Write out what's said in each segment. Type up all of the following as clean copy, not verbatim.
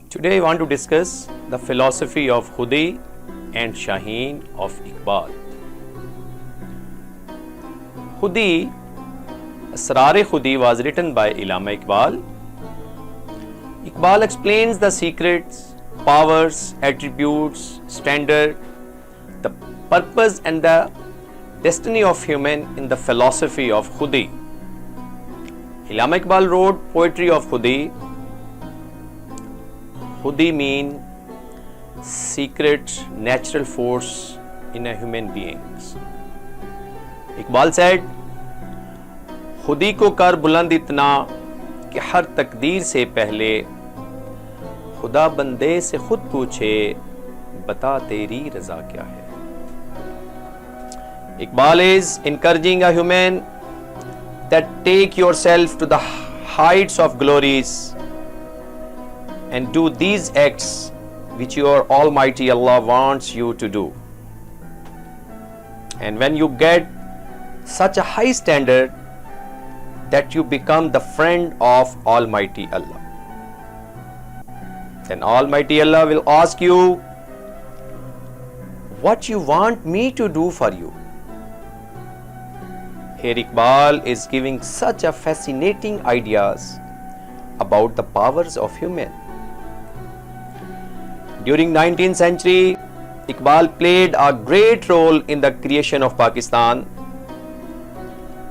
Today I want to discuss the philosophy of Khudi and Shaheen of Iqbal. Khudi, Asrar-e Khudi was written by Allama Iqbal. Iqbal explains the secrets, powers, attributes, standard, the purpose and the destiny of human in the philosophy of Khudi. Allama Iqbal wrote poetry of Khudi. Khudi mean secret natural force in a human beings. Iqbal said, खुदी को कर बुलंद इतना कि हर तकदीर से पहले खुदा बंदे से खुद पूछे बता तेरी रजा क्या है. Iqbal is encouraging a human that take yourself to the heights of glories and do these acts which your Almighty Allah wants you to do. And when you get such a high standard that you become the friend of Almighty Allah, then Almighty Allah will ask you, what you want me to do for you? Here Iqbal is giving such a fascinating ideas about the powers of human. During 19th century, Iqbal played a great role in the creation of Pakistan.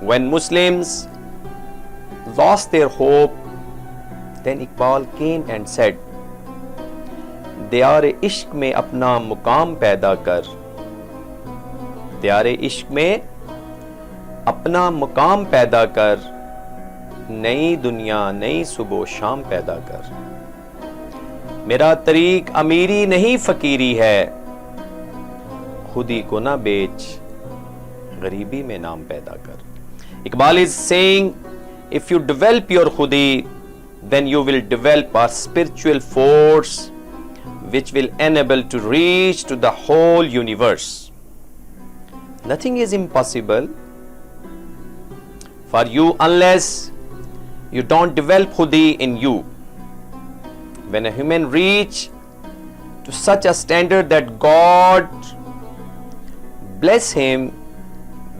When Muslims lost their hope, then Iqbal came and said, "Diyar-e ishq mein apna muqam paida kar." Diyar-e ishq mein अपना मुकाम पैदा कर, नई दुनिया नई सुबह शाम पैदा कर. मेरा तरीक अमीरी नहीं फकीरी है, खुदी को ना बेच गरीबी में नाम पैदा कर. Iqbal is saying, if you develop your khudi, then you will develop a spiritual force which will enable to reach to the whole universe. Nothing is impossible for you unless you don't develop khudi in you. When a human reach to such a standard that God bless him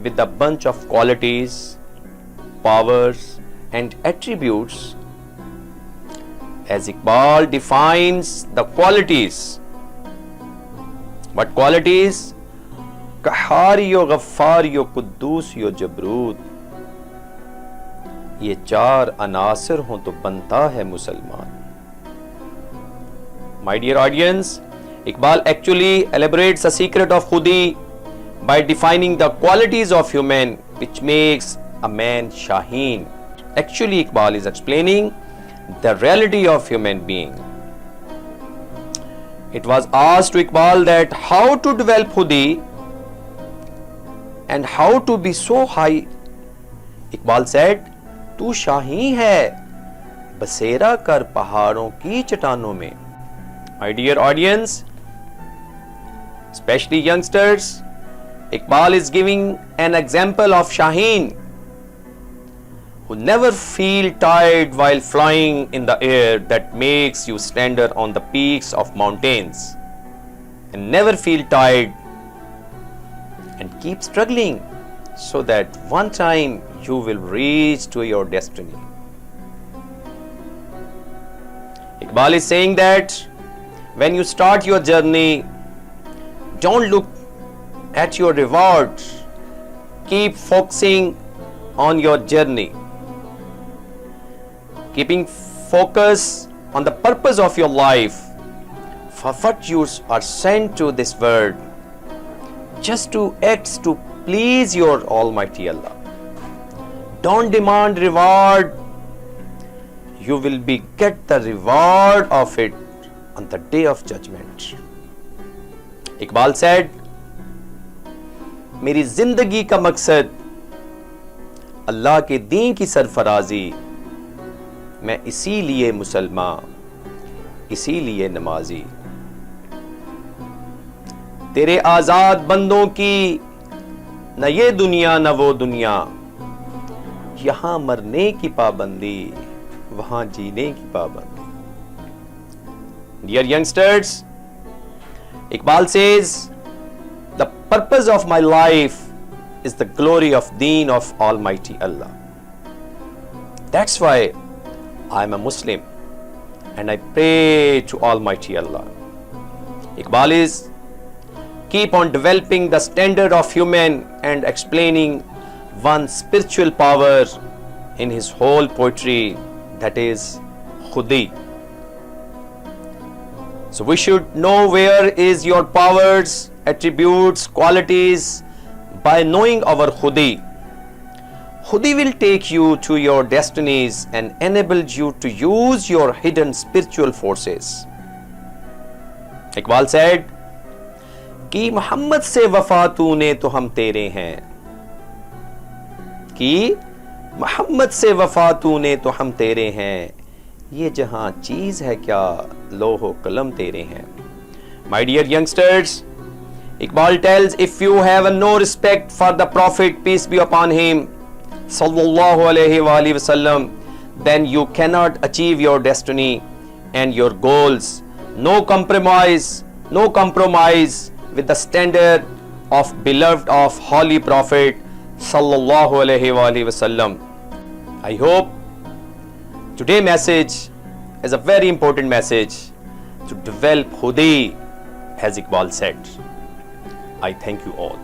with a bunch of qualities, powers and attributes, as Iqbal defines the qualities. What qualities? Qahhar yo Ghaffar yo Quddus yo Jabrut. ये चार अनासर हों तो बनता है मुसलमान. My dear audience, Iqbal actually elaborates the secret of Khudi by defining the qualities of human which makes a man Shaheen. Actually, Iqbal is explaining the reality of human being. It was asked to Iqbal that how to develop Khudi and how to be so high. Iqbal said, तू शाही है, बसेरा कर पहाड़ों की चट्टानों में. My dear audience, especially youngsters, Iqbal is giving an example of Shaheen who never feel tired while flying in the air, that makes you stand on the peaks of mountains and never feel tired and keep struggling so that one time you will reach to your destiny. Iqbal is saying that when you start your journey, don't look at your reward. Keep focusing on your journey. Keeping focus on the purpose of your life, for what you are sent to this world, just to act to please your Almighty Allah. Don't demand reward. You will get the reward of it on the day of judgment. Iqbal said, मेरी जिंदगी का मकसद अल्लाह के दीन की सरफराजी, मैं इसीलिए मुसलमान, इसीलिए नमाजी. तेरे आजाद बंदों की न ये दुनिया न वो दुनिया, यहाँ मरने की पाबंदी, वहाँ जीने की पाबंदी. Dear youngsters, Iqbal says, the purpose of my life is the glory of Deen of Almighty Allah. That's why I am a Muslim and I pray to Almighty Allah. Iqbal is keep on developing the standard of human and explaining one spiritual power in his whole poetry, that is Khudi. So we should know where is your powers, attributes, qualities by knowing our Khudi. Khudi will take you to your destinies and enable you to use your hidden spiritual forces. Iqbal said कि मोहम्मद से वफा तूने तो हम तेरे हैं, कि मोहम्मद से वफा तूने तो हम तेरे हैं, ये जहां चीज है क्या लोहो कलम तेरे हैं. My dear youngsters, Iqbal tells, if you have no respect for the Prophet, peace be upon him, sallallahu alaihi wasallam, then you cannot achieve your destiny and your goals. No compromise with the standard of beloved of holy Prophet sallallahu alaihi wasallam. I hope today's message is a very important message to develop Khudi, as Iqbal said. I thank you all.